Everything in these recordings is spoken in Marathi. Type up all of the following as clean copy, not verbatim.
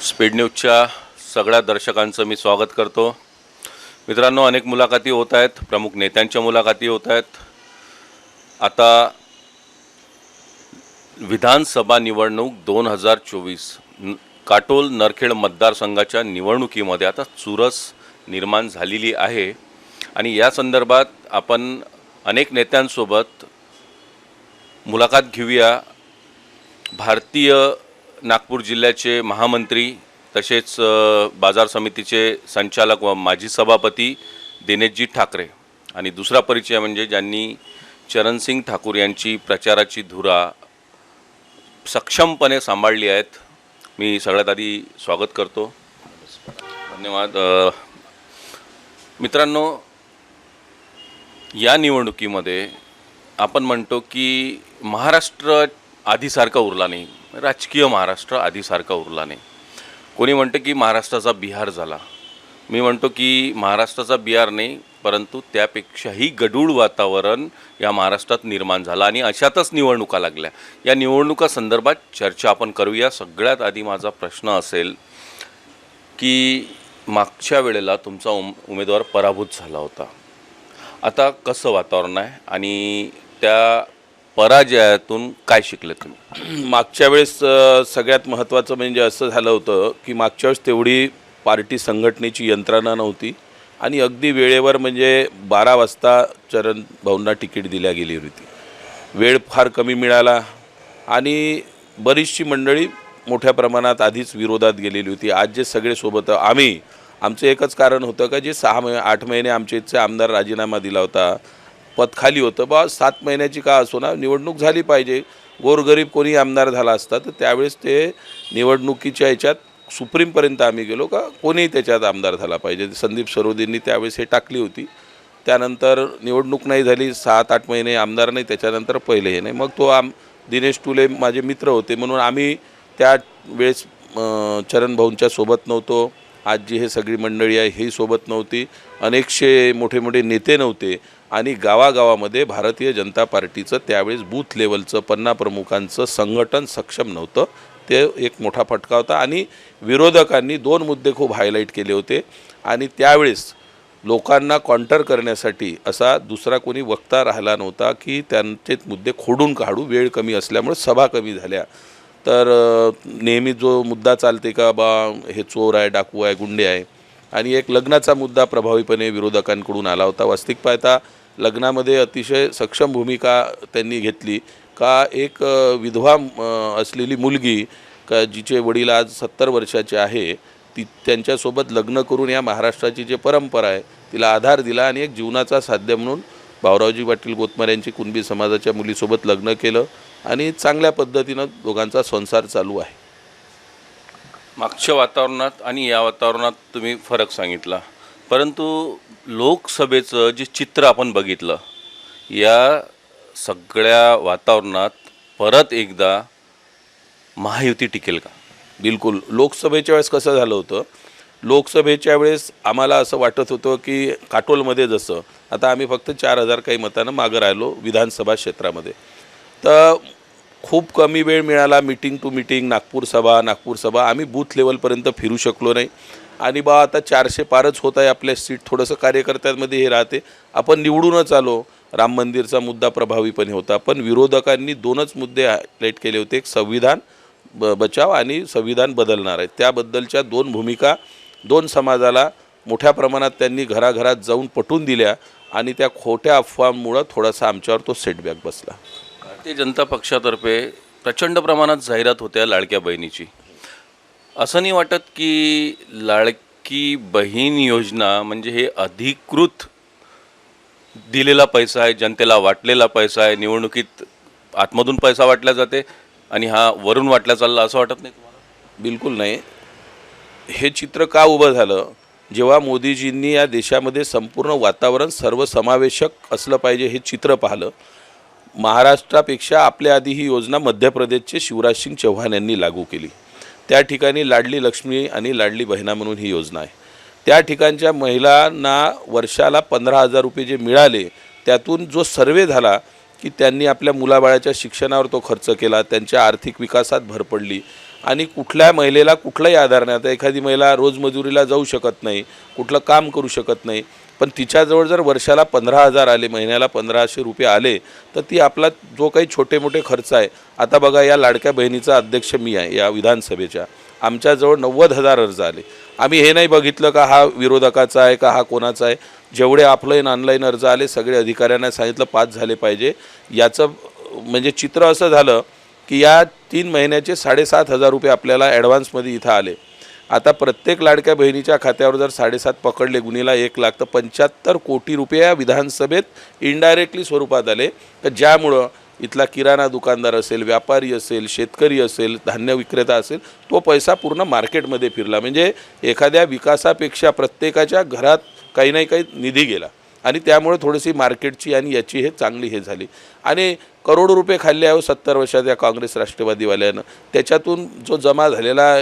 स्पीड न्यूजच्या सगळ्या दर्शकांचं मी स्वागत करतो। मित्रांनो, अनेक मुलाखती होत आहेत, प्रमुख नेत्यांच्या मुलाखती होत आहेत। आता विधानसभा निवडणूक 2024 काटोल नरखेड मतदारसंघाच्या निवडणुकीमध्ये आता चुरस निर्माण झालेली आहे आणि या संदर्भात आपण अनेक नेत्यांसोबत मुलाखत घेऊया। भारतीय नागपूर जिल्ह्याचे महामंत्री तसेच बाजार समितीचे संचालक व माजी सभापती दिनेशजी ठाकरे आणि दुसरा परिचय म्हणजे ज्यांनी चरणसिंग ठाकूर यांची प्रचाराची धुरा सक्षमपणे सांभाळली आहेत। मी सगळ्यात आधी स्वागत करतो। धन्यवाद। मित्रांनो, या निवडणुकीमध्ये आपण म्हणतो की महाराष्ट्र आधीसारखा उरला नाही, राजकीय महाराष्ट्र आधीसारखा उरला नाही। कोणी म्हणते की महाराष्ट्राचा बिहार झाला, मी म्हणतो की महाराष्ट्राचा बिहार नाही परंतु त्यापेक्षाही गढूळ वातावरण या महाराष्ट्रात निर्माण झालं आणि अशातच निवडणुका लागल्या। या निवडणुका संदर्भात चर्चा आपण करूया। सगळ्यात आधी माझा प्रश्न असेल की मागच्या वेळेला तुमचा उमेदवार पराभूत झाला होता, आता कसं वातावरण आहे आणि त्या पराजयातून काय शिकले तुम्ही? मागच्या वेळेस सगळ्यात महत्त्वाचं म्हणजे असं झालं होतं की मागच्या वेळेस तेवढी पार्टी संघटनेची यंत्रणा नव्हती आणि अगदी वेळेवर म्हणजे 12 वाजता चरण भाऊंना तिकीट दिल्या गेली होती। वेळ फार कमी मिळाला आणि बरीचशी मंडळी मोठ्या प्रमाणात आधीच विरोधात गेलेली होती। आज जे सगळे सोबत आमचं एकच कारण होतं का जे 6-8 महिने आमच्या इथचे आमदार राजीनामा दिला होता, पद खाली होतं, 7 महिन्याची का असो ना निवडणूक झाली पाहिजे। गोरगरीब कोणी आमदार झाला असता तर त्यावेळेस ते निवडणुकीच्या याच्यात सुप्रीमपर्यंत आम्ही गेलो का कोणीही त्याच्यात आमदार झाला पाहिजे। संदीप सरोदेंनी त्यावेळेस हे टाकली होती। त्यानंतर निवडणूक नाही झाली, 7-8 महिने आमदार नाही, त्याच्यानंतर पहिले हे नाही, मग तो दिनेश टुले माझे मित्र होते म्हणून आम्ही त्या वेळेस चरण भाऊंच्या सोबत नव्हतो। आज जी हे सगळी मंडळी आहे ही सोबत नव्हती, अनेकशे मोठे मोठे नेते नव्हते आणि गावागावामध्ये भारतीय जनता पार्टीचं त्यावेळेस बूथ लेवलचं 50 प्रमुखांचं संघटन सक्षम नव्हतं। ते एक मोठा फटका होता आणि विरोधकांनी 2 मुद्दे खूप हायलाईट केले होते आणि त्यावेळेस लोकांना काउंटर करण्यासाठी असा दुसरा कोणी वक्ता राहिला नव्हता की त्यांचे मुद्दे खोडून काढू। वेळ कमी असल्यामुळे सभा कमी झाल्या तर नेहमी जो मुद्दा चालते का बा हे चोर आहे, डाकू आहे, गुंडे आहे आणि एक लग्नाचा मुद्दा प्रभावीपणे विरोधकांकडून आला होता। वास्तविक पाहता लग्नामध्ये अतिशय सक्षम भूमिका त्यांनी घेतली का एक विधवा असलेली मुलगी का जिचे वडील आज 70 वर्षाचे आहे ती त्यांच्यासोबत लग्न करून या महाराष्ट्राची जी परंपरा आहे तिला आधार दिला आणि एक जीवनाचा साध्य म्हणून भाऊरावजी पाटील गोतमार यांची कुणबी समाजाच्या मुलीसोबत लग्न केलं आणि चांगल्या पद्धतीनं दोघांचा संसार चालू आहे। मागच्या वातावरणात आणि या वातावरणात तुम्ही फरक सांगितला, परंतु लोकसभेचं जे चित्र आपण बघितलं या सगळ्या वातावरणात परत एकदा महायुती टिकेल का? बिलकुल। लोकसभेच्या वेळेस कसं झालं होतं, लोकसभेच्या वेळेस आम्हाला असं वाटत होतं की काटोलमध्ये जसं आता आम्ही फक्त 4000 काही मतानं मागं राहिलो विधानसभा क्षेत्रामध्ये, तर खूप कमी वेळ मिळाला मीटिंग टू मीटिंग, नागपूर सभा आम्ही बूथ लेवलपर्यंत फिरू शकलो नाही आणि आता 400 पारच होत आहे आपल्या सीट, थोडंसं कार्यकर्त्यांमध्ये हे राहते, आपण निवडूनच आलो। राम मंदिरचा मुद्दा प्रभावीपणे होता पण विरोधकांनी 2च मुद्दे हायलाईट केले होते, एक संविधान बचाव आणि संविधान बदलणार आहे। त्याबद्दलच्या 2 भूमिका 2 समाजाला मोठ्या प्रमाणात त्यांनी घराघरात जाऊन पटवून दिल्या आणि त्या खोट्या अफवांमुळे थोडासा आमच्यावर तो सेटबॅक बसला। भारतीय जनता पक्षातर्फे प्रचंड प्रमाणात जाहिरात होत्या लाडक्या बहिणीची, असं नाही वाटत की लाडकी बहीण योजना म्हणजे हे अधिकृत दिलेला पैसा आहे, जनतेला वाटलेला पैसा आहे, निवडणुकीत आतमधून पैसा वाटला जाते आणि हा वरून वाटला चालला, असं वाटत नाही तुम्हाला? बिलकुल नाही। हे चित्र का उभं झालं, जेव्हा मोदीजींनी या देशामध्ये संपूर्ण वातावरण सर्वसमावेशक असलं पाहिजे हे चित्र पाहिलं, महाराष्ट्रापेक्षा आपल्या आधी ही योजना मध्य प्रदेशचे शिवराज सिंग चौहान यांनी लागू केली। त्या ठिकाणी लाडली लक्ष्मी आणि लाडली बहिणा म्हणून ही योजना आहे। त्या ठिकाणच्या महिलांना वर्षाला 15,000 रुपये जे मिळाले त्यातून जो सर्वे झाला की त्यांनी आपल्या मुलाबाळाच्या शिक्षणावर तो खर्च केला, त्यांच्या आर्थिक विकासात भर पडली आणि कुठल्या महिलेला कुठलाही आधार नाही. आता एखादी महिला रोजमजुरीला जाऊ शकत नाही, कुठलं काम करू शकत नाही, पण तिच्याजवळ जर वर्षाला 15,000 आले, महिन्याला 1,500 रुपये आले, तर ती आपला जो काही छोटे मोठे खर्च आहे. आता बघा, या लाडक्या बहिणीचा अध्यक्ष मी आहे या विधानसभेच्या. आमच्याजवळ 90,000 अर्ज आले. आम्ही हे नाही बघितलं का हा विरोधकाचा आहे का हा कोणाचा आहे. जेवढे ऑफलाईन ऑनलाईन अर्ज आले सगळे अधिकाऱ्यांना सांगितलं पास झाले पाहिजे. याचं म्हणजे चित्र असं झालं की या 3 महिन्याचे 7,500 रुपये आपल्याला ॲडव्हान्समध्ये इथं आले. आता प्रत्येक लाडक्या बहिणीच्या खात्यावर जर 7.5 पकडले, गुणीला 1 लाख, तर 75 कोटी रुपये या विधानसभेत इनडायरेक्टली स्वरूपात आले. तर ज्यामुळं इथला किराणा दुकानदार असेल, व्यापारी असेल, शेतकरी असेल, धान्य विक्रेता असेल, तो पैसा पूर्ण मार्केटमध्ये फिरला. म्हणजे एखाद्या विकासापेक्षा प्रत्येकाच्या घरात काही ना काही निधी गेला आणि त्यामुळे थोडीशी मार्केटची आणि याची हे चांगली हे झाली. आणि करोडो रुपये खाल्ले आहे 70 वर्षात या काँग्रेस राष्ट्रवादीवाल्यानं. त्याच्यातून जो जमा झालेला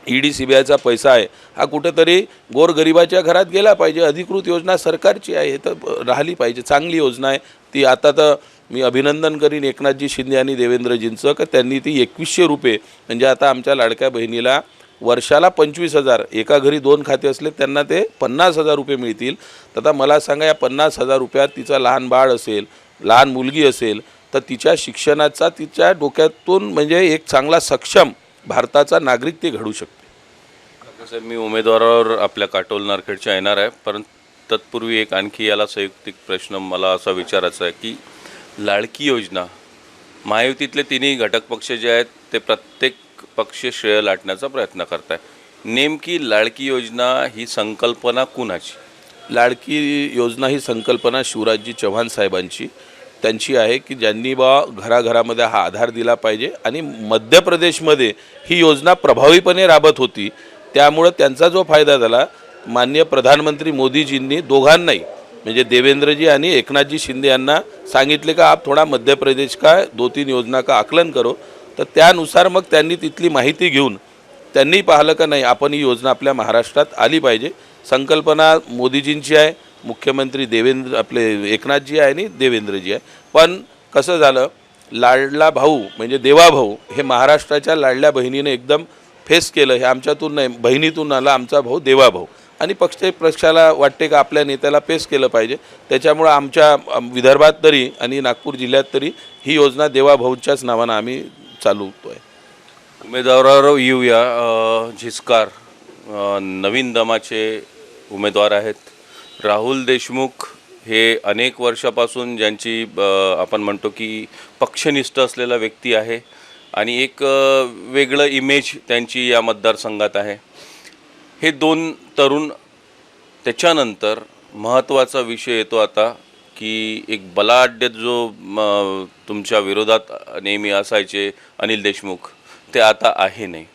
ईडी सीबीआयचा पैसा आहे हा कुठेतरी गोरगरिबाच्या घरात गेला पाहिजे. अधिकृत योजना सरकारची आहे, हे तर राहिली पाहिजे. चांगली योजना आहे ती. आता तर मी अभिनंदन करीन एकनाथजी शिंदे आणि देवेंद्रजींचं की त्यांनी ती 2,100 रुपये, म्हणजे आता आमच्या लाडक्या बहिणीला वर्षाला 25,000, एका घरी 2 खाते असले त्यांना ते 50,000 रुपये मिळतील. तर आता मला सांगा, या 50,000 रुपयात तिचं लहान बाळ असेल, लहान मुलगी असेल, तर तिच्या शिक्षणाचा तिच्या डोक्यातून म्हणजे एक चांगला सक्षम भारताचा नागरिक ते घडू शकते. कसं मी उमेदवारावर आपल्या काटोल नारखेडच्या येणार आहे, परंतु तत्पूर्वी एक आणखी याला संयुक्तिक प्रश्न मला असा विचारायचा आहे की लाडकी योजना, महायुतीतले तिन्ही घटक पक्ष जे आहेत ते प्रत्येक पक्ष श्रेय लाटण्याचा प्रयत्न करत आहे. नेमकी लाडकी योजना ही संकल्पना कुणाची? लाडकी योजना ही संकल्पना शिवराजजी चव्हाण साहेबांची त्यांची आहे की ज्यांनी घराघरामध्ये हा आधार दिला पाहिजे. आणि मध्य प्रदेशमध्ये ही योजना प्रभावीपणे राबत होती, त्यामुळं त्यांचा जो फायदा झाला, माननीय प्रधानमंत्री मोदीजींनी दोघांनाही म्हणजे देवेंद्रजी आणि एकनाथजी शिंदे यांना सांगितले का आप थोडा मध्य प्रदेश का 2-3 योजना का आकलन करो. तर त्यानुसार मग त्यांनी तिथली माहिती घेऊन त्यांनी पाहिलं का नाही आपण ही योजना आपल्या महाराष्ट्रात आली पाहिजे. संकल्पना मोदीजींची आहे, मुख्यमंत्री आपले एकनाथजी आहे आणि देवेंद्रजी आहे. पण कसं झालं, लाडला भाऊ म्हणजे देवाभाऊ हे महाराष्ट्राच्या लाडल्या बहिणीने एकदम फेस केलं. हे आमच्यातून नाही, बहिणीतून आला आमचा भाऊ देवाभाऊ. आणि पक्षाला वाटते का आपल्या नेत्याला पेश केलं पाहिजे. त्याच्यामुळं आमच्या विदर्भात तरी आणि नागपूर जिल्ह्यात तरी ही योजना देवाभाऊंच्याच नावानं आम्ही चालवतो आहे. उमेदवारावर येऊया. झिस्कार नवीन दमाचे उमेदवार आहेत. राहुल देशमुख हे अनेक वर्षापासून ज्यांची आपण म्हणतो की पक्षनिष्ठ असलेला व्यक्ती आहे आणि एक वेगळं इमेज त्यांची या मतदारसंघात आहे. हे 2 तरुण. त्याच्यानंतर महत्त्वाचा विषय येतो आता की एक बलाढ्य जो तुमच्या विरोधात नेहमी असायचे अनिल देशमुख, ते आता आहे नाही.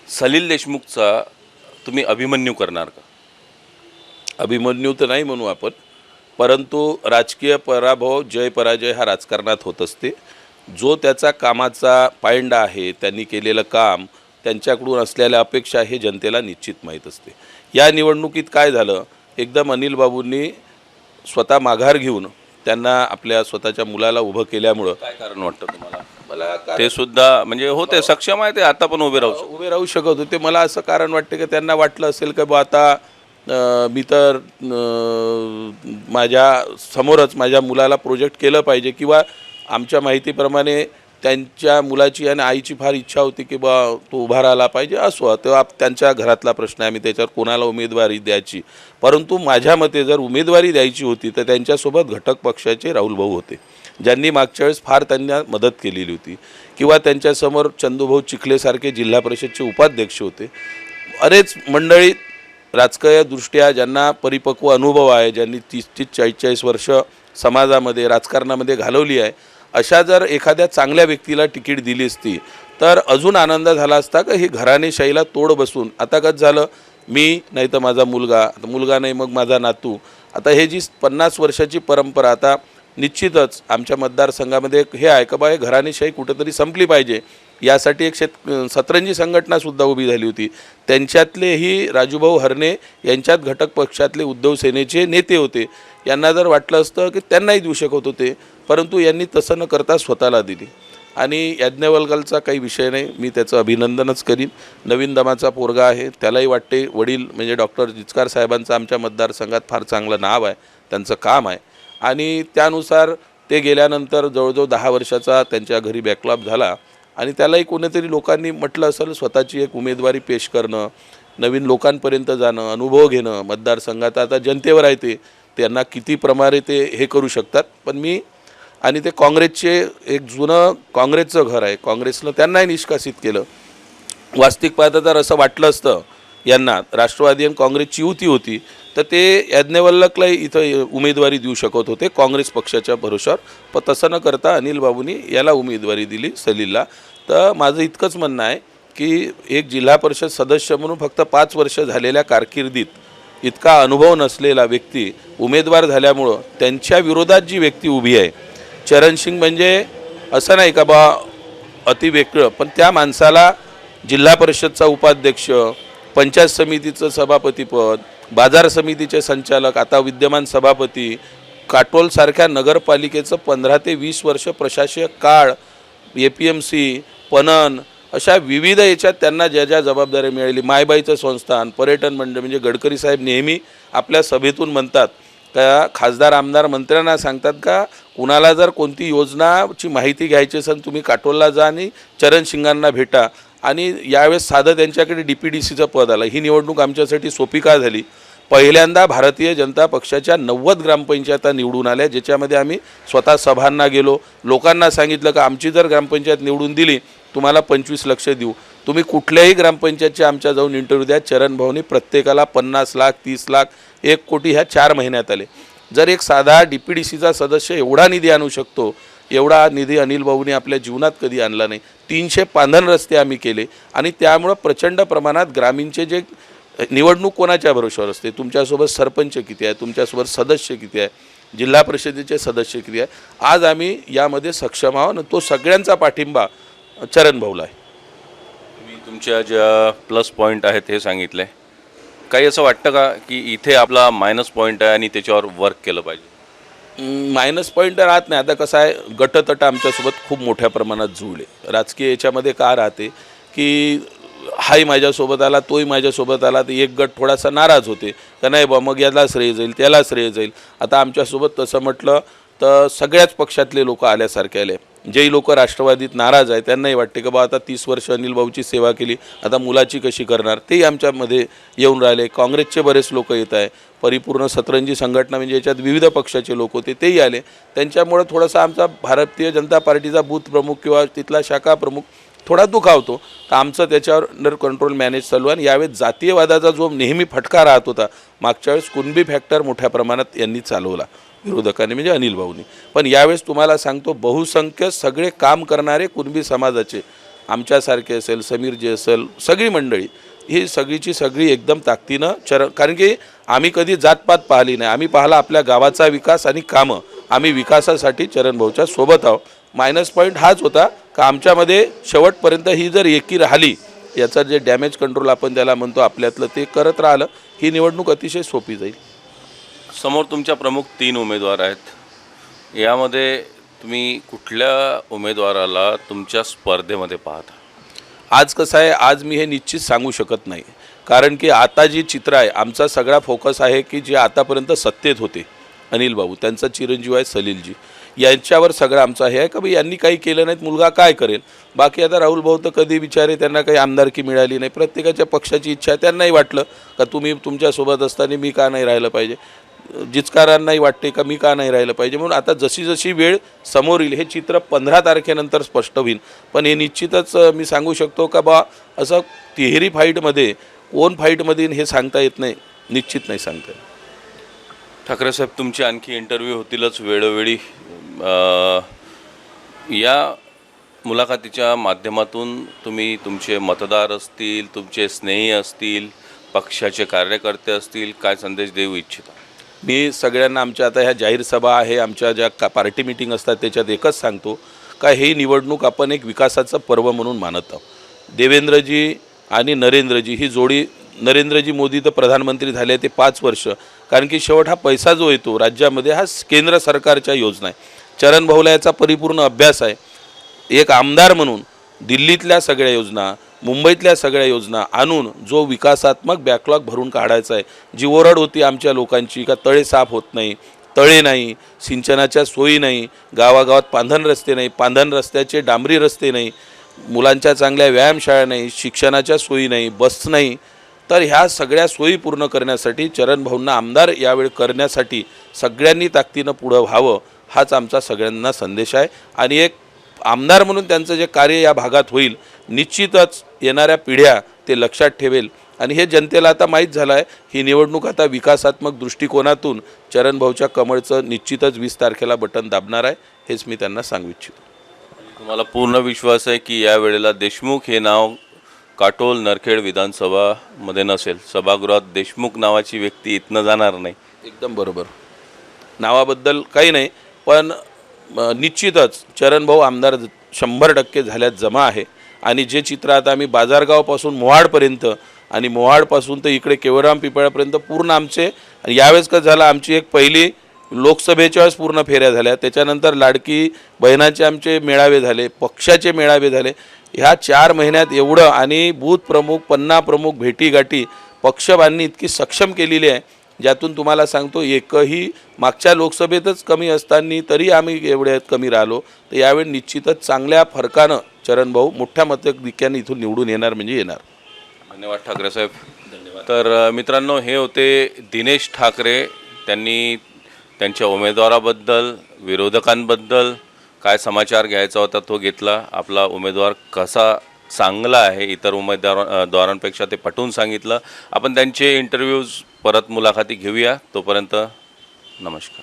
सलील देशमुखचा तुम्ही अभिमन्यू करणार का? अभिमन्यू तर नाही म्हणू आपण, परंतु राजकीय पराभव जय पराजय हा राजकारणात होत असते. जो त्याचा कामाचा पायंडा आहे, त्यांनी केलेलं काम, त्यांच्याकडून असलेल्या अपेक्षा हे जनतेला निश्चित माहीत असते. या निवडणुकीत काय झालं, एकदम अनिल बाबूंनी स्वतः माघार घेऊन त्यांना आपल्या स्वतःच्या मुलाला उभं केल्यामुळं काय कारण वाटतं तुम्हाला? मला ते सुद्धा म्हणजे होते सक्षम आहे, ते आता पण उभे राहू शकत होते. मला असं कारण वाटते की त्यांना वाटलं असेल की बा आता मी तर माझ्या समोरच माझ्या मुलाला प्रोजेक्ट केलं पाहिजे, किंवा आमच्या माहितीप्रमाणे त्यांच्या मुलाची आणि आईची फार इच्छा होती की बा तो उभा राहिला पाहिजे. असो, तेव्हा त्यांच्या घरातला प्रश्न आहे, आम्ही त्याच्यावर कोणाला उमेदवारी द्यायची. परंतु माझ्या मते जर उमेदवारी द्यायची होती तर त्यांच्यासोबत घटक पक्षाचे राहुल भाऊ होते, ज्यांनी मागच्या वेळेस फार त्यांना मदत केलेली होती. किंवा त्यांच्यासमोर चंदूभाऊ चिखलेसारखे जिल्हा परिषदचे उपाध्यक्ष होते. अरेच मंडळी राजकीयदृष्ट्या ज्यांना परिपक्व अनुभव आहे, ज्यांनी 30-40 वर्ष समाजामध्ये राजकारणामध्ये घालवली आहे, अशा जर एखाद्या चांगल्या व्यक्तीला तिकीट दिली असती तर अजून आनंद झाला असता का ही घराणेशाहीला तोड बसून. आता कसं झालं, मी नाही तर माझा मुलगा नाही मग माझा नातू. आता हे जी 50 वर्षाची परंपरा आता निश्चितच आमच्या मतदारसंघामध्ये हे आहे का बा हे घराणेशाही कुठंतरी संपली पाहिजे. यासाठी एक सतरंजी संघटनासुद्धा उभी झाली होती. त्यांच्यातलेही राजूभाऊ हरणे यांच्यात घटक पक्षातले उद्धव सेनेचे नेते होते. यांना जर वाटलं असतं की त्यांनाही देऊ शकत होते, परंतु यांनी तसं न करता स्वतःला दिली. आणि याज्ञवल्काचा काही विषय नाही, मी त्याचं अभिनंदनच करीन. नवीन दमाचा पोरगा आहे, त्यालाही वाटते वडील म्हणजे डॉक्टर जिचकार साहेबांचं आमच्या मतदारसंघात फार चांगलं नाव आहे, त्यांचं काम आहे. आणि त्यानुसार ते गेल्यानंतर जवळजवळ 10 वर्षाचा त्यांच्या घरी बॅकलॉग झाला आणि त्यालाही कोणीतरी लोकांनी म्हटलं असेल स्वतःची एक उमेदवारी पेश करणं, नवीन लोकांपर्यंत जाणं, अनुभव घेणं मतदारसंघात. आता जनतेवर आहे ते, त्यांना किती प्रमाणे ते हे करू शकतात. पण मी आणि ते काँग्रेसचे एक जुनं काँग्रेसचं घर आहे, काँग्रेसनं त्यांनाही निष्कासित केलं. वास्तविक पाहता तर असं वाटलं असतं यांना, राष्ट्रवादी आणि काँग्रेसची युती होती तर ते याज्ञवल्कलाही इथं उमेदवारी देऊ शकत होते काँग्रेस पक्षाच्या भरोशावर. पण तसं न करता अनिल बाबूंनी याला उमेदवारी दिली, सलीलला. तर माझं इतकंच म्हणणं आहे की एक जिल्हा परिषद सदस्य म्हणून फक्त 5 वर्ष झालेल्या कारकिर्दीत इतका अनुभव नसलेला व्यक्ती उमेदवार झाल्यामुळं त्यांच्या विरोधात जी व्यक्ती उभी आहे, चरण सिंग म्हणजे असं नाही का बा अतिवेगळं, पण त्या माणसाला जिल्हा परिषदचा उपाध्यक्ष, पंचायत समितीचं सभापतीपद, बाजार समितीचे संचालक, आता विद्यमान सभापती, काटोलसारख्या नगरपालिकेचं 15 ते 20 वर्ष प्रशासक काळ, APMC, पणन, अशा विविध याच्यात त्यांना ज्या ज्या जबाबदाऱ्या मिळाली, मायबाईचं संस्थान, पर्यटन मंडळ. म्हणजे गडकरी साहेब नेहमी आपल्या सभेतून म्हणतात का खासदार आमदार मंत्र्यांना सांगतात का कुणाला जर कोणती योजनाची माहिती घ्यायची असेल तुम्ही काटोलला जा आणि चरण सिंगांना भेटा. आणि यावेळेस साधं त्यांच्याकडे DPDCचं पद आलं. ही निवडणूक आमच्यासाठी सोपी का झाली? पहिल्यांदा भारतीय जनता पक्षाच्या 90 ग्रामपंचायता निवडून आल्या, ज्याच्यामध्ये आम्ही स्वतः सभांना गेलो, लोकांना सांगितलं का आमची जर ग्रामपंचायत निवडून दिली तुम्हाला 25 लक्ष देऊ, तुम्ही कुठल्याही ग्रामपंचायतचे आमच्या जाऊन इंटरव्ह्यू द्या. चरण भाऊनी प्रत्येकाला 50 लाख, 30 लाख, 1 कोटी ह्या 4 महिन्यात आले. जर एक साधा DPDCचा सदस्य एवढा निधी आणू शकतो, एवढा निधी अनिल भाऊंनी आपल्या जीवनात कधी आणला नाही. 300 पांधन रस्ते आम्ही केले आणि त्यामुळं प्रचंड प्रमाणात ग्रामीणचे जे निवडणूक कोणाच्या भरोशावर असते, तुमच्यासोबत सरपंच किती आहे, तुमच्यासोबत सदस्य किती आहे, जिल्हा परिषदेचे सदस्य किती आहे, आज आम्ही यामध्ये सक्षम आहोत. आणि तो सगळ्यांचा पाठिंबा चरण भाऊला आहे. तुम्ही तुमच्या ज्या प्लस पॉईंट आहेत हे सांगितले, काही असं वाटतं का की इथे आपला मायनस पॉईंट आहे आणि त्याच्यावर वर्क केलं पाहिजे? मायनस पॉईंट तर राहत नाही. आता कसं आहे, गटतट आमच्यासोबत खूप मोठ्या प्रमाणात जुळले. राजकीय याच्यामध्ये का राहते की हाही माझ्यासोबत आला, तोही माझ्यासोबत आला, तर एक गट थोडासा नाराज होते का नाही बा मग याला श्रेय जाईल, त्याला श्रेय जाईल. आता आमच्यासोबत तसं म्हटलं तर सगळ्याच पक्षातले लोक आल्यासारखे आले. जेही लोक राष्ट्रवादीत नाराज आहे त्यांनाही वाटते की बा आता 30 वर्ष अनिल भाऊची सेवा केली, आता मुलाची कशी करणार, तेही आमच्यामध्ये येऊन राहिले. काँग्रेसचे बरेच लोक येत आहे, परिपूर्ण सतरंजी संघटना म्हणजे याच्यात विविध पक्षाचे लोक होते तेही आले. त्यांच्यामुळं थोडासा आमचा भारतीय जनता पार्टीचा बूथ प्रमुख किंवा तिथला शाखा प्रमुख थोडा दुखावतो. तर आमचं त्याच्यावर अंडर कंट्रोल मॅनेज चालू आहे. आणि यावेळेस जातीयवादाचा जो नेहमी फटका राहत होता, मागच्या वेळेस कुणबी फॅक्टर मोठ्या प्रमाणात यांनी चालवला विरोधकांनी, म्हणजे अनिल भाऊनी. पण यावेळेस तुम्हाला सांगतो बहुसंख्य सगळे काम करणारे कुणबी समाजाचे, आमच्यासारखे असेल, समीरजी असेल, सगळी मंडळी ही सगळीची सगळी एकदम ताकदीनं कारण की आम्ही कधी जातपात पाहिली नाही, आम्ही पाहिला आपल्या गावाचा विकास आणि कामं. आम्ही विकासासाठी चरण भाऊच्या सोबत आहोत. मायनस पॉईंट हाच होता का आमच्यामध्ये शेवटपर्यंत ही जर एकी राहिली, याचा जे डॅमेज कंट्रोल आपण त्याला म्हणतो आपल्यातलं, ते करत राहिलं, ही निवडणूक अतिशय सोपी जाईल. समोर तुमच्या प्रमुख 3 उमेदवार आहेत. यामध्ये तुम्ही कुठल्या उमेदवाराला तुमच्या स्पर्धेमध्ये पाहता? आज कसं आहे, आज मी हे निश्चित सांगू शकत नाही. कारण की आता जी चित्र आहे, आमचा सगळा फोकस आहे की जे आतापर्यंत सत्तेत होते अनिल भाऊ, त्यांचा चिरंजीव आहे सलीलजी, यांच्यावर सगळं आमचं हे आहे का भाई यांनी काही केलं नाहीत, मुलगा काय करेल. बाकी आता राहुल भाऊ तर कधी विचारे, त्यांना काही आमदारकी मिळाली नाही. प्रत्येकाच्या पक्षाची इच्छा आहे, त्यांनाही वाटलं का तुम्ही तुमच्यासोबत असताना मी का नाही राहिलं पाहिजे. जिचकारांनाही वाटते का मी का नाही राहिलं पाहिजे. म्हणून आता जशी जशी वेळ समोर येईल, हे चित्र 15 तारखेनंतर स्पष्ट होईल. पण हे निश्चितच मी सांगू शकतो का बा असं तिहेरी फाईटमध्ये कोण फाईटमध्ये हे सांगता येत नाही, निश्चित नाही सांगता येत. ठाकरे साहेब, तुमचे आणखी इंटरव्ह्यू होतीलच वेळोवेळी. या मुलाखतीच्या माध्यमातून तुम्ही तुमचे मतदार असतील, तुमचे स्नेही असतील, पक्षाचे कार्यकर्ते असतील, काय संदेश देऊ इच्छिता? मी सगळ्यांना आमच्या आता ह्या जाहीर सभा आहे, आमच्या ज्या पार्टी मिटिंग असतात त्याच्यात एकच सांगतो का ही निवडणूक आपण एक विकासाचं पर्व म्हणून मानत आहोत. देवेंद्रजी आणि नरेंद्रजी ही जोडी, नरेंद्रजी मोदी तर प्रधानमंत्री झाले ते 5 वर्ष, कारण की शेवट हा पैसा जो येतो राज्यामध्ये हा केंद्र सरकारच्या योजना आहे. चरण भाऊला याचा परिपूर्ण अभ्यास आहे. एक आमदार म्हणून दिल्लीतल्या सगळ्या योजना, मुंबईतल्या सगळ्या योजना आणून जो विकासात्मक बॅकलॉग भरून काढायचा आहे. जी ओरड होती आमच्या लोकांची का तळे साफ होत नाही, तळे नाही, सिंचनाच्या सोयी नाही, गावागावात पांधन रस्ते नाही, पांधन रस्त्याचे डांबरी रस्ते नाही, मुलांच्या चांगल्या व्यायामशाळा नाही, शिक्षणाच्या सोयी नाही, बस नाही. तर ह्या सगळ्या सोयी पूर्ण करण्यासाठी चरणभाऊंना आमदार यावेळी करण्यासाठी सगळ्यांनी ताकदीनं पुढं व्हावं हाच आमचा सगळ्यांना संदेश आहे. आणि एक आमदार म्हणून त्यांचं जे कार्य या भागात होईल निश्चितच येणाऱ्या पिढ्या ते लक्षात ठेवेल. आणि हे जनतेला आता माहीत झालं आहे, ही निवडणूक आता विकासात्मक दृष्टिकोनातून चरणभाऊच्या कमळचं निश्चितच 20 तारखेला बटन दाबणार आहे, हेच मी त्यांना सांगू इच्छितो. तुम्हाला पूर्ण विश्वास आहे की या वेळेला देशमुख हे नाव काटोल नरखेड विधानसभामध्ये नसेल, सभागृहात देशमुख नावाची व्यक्ती इथनं जाणार नाही? एकदम बरोबर. नावाबद्दल काही नाही, पण निश्चितच चरणभाऊ आमदार 100% झाल्यात जमा आहे. आणि जे चित्र आता आम्ही बाजारगावपासून मोहाडपर्यंत आणि मोहाडपासून तर इकडे केवळराम पिंपळापर्यंत पूर्ण आमचे, आणि यावेळेस कसं झालं, आमची एक पहिली लोकसभेच्या वेळेस पूर्ण फेऱ्या झाल्या, त्याच्यानंतर लाडकी बहिणाचे आमचे मेळावे झाले, पक्षाचे मेळावे झाले. ह्या 4 महिन्यात एवढं, आणि बूथ प्रमुख, पन्ना प्रमुख भेटीगाठी पक्षांनी इतकी सक्षम केलेली आहे, ज्यातून तुम्हाला सांगतो एकही मागच्या लोकसभेतच कमी असताना तरी आम्ही एवढ्या कमी राहिलो. तर यावेळी निश्चितच चांगल्या फरकानं चरणभाऊ मोठ्या मताधिक्याने इथून निवडून येणार म्हणजे येणार. धन्यवाद ठाकरे साहेब. धन्यवाद. तर मित्रांनो, हे होते दिनेश ठाकरे. त्यांनी त्यांच्या उमेदवाराबद्दल, विरोधकांबद्दल काय समाचार घ्यायचा होता तो घेतला. आपला उमेदवार कसा चांगला आहे इतर उमेदवारांपेक्षा ते पटवून सांगितलं. आपण त्यांचे इंटरव्ह्यूज परत मुलाखती घेऊया. तोपर्यंत नमस्कार.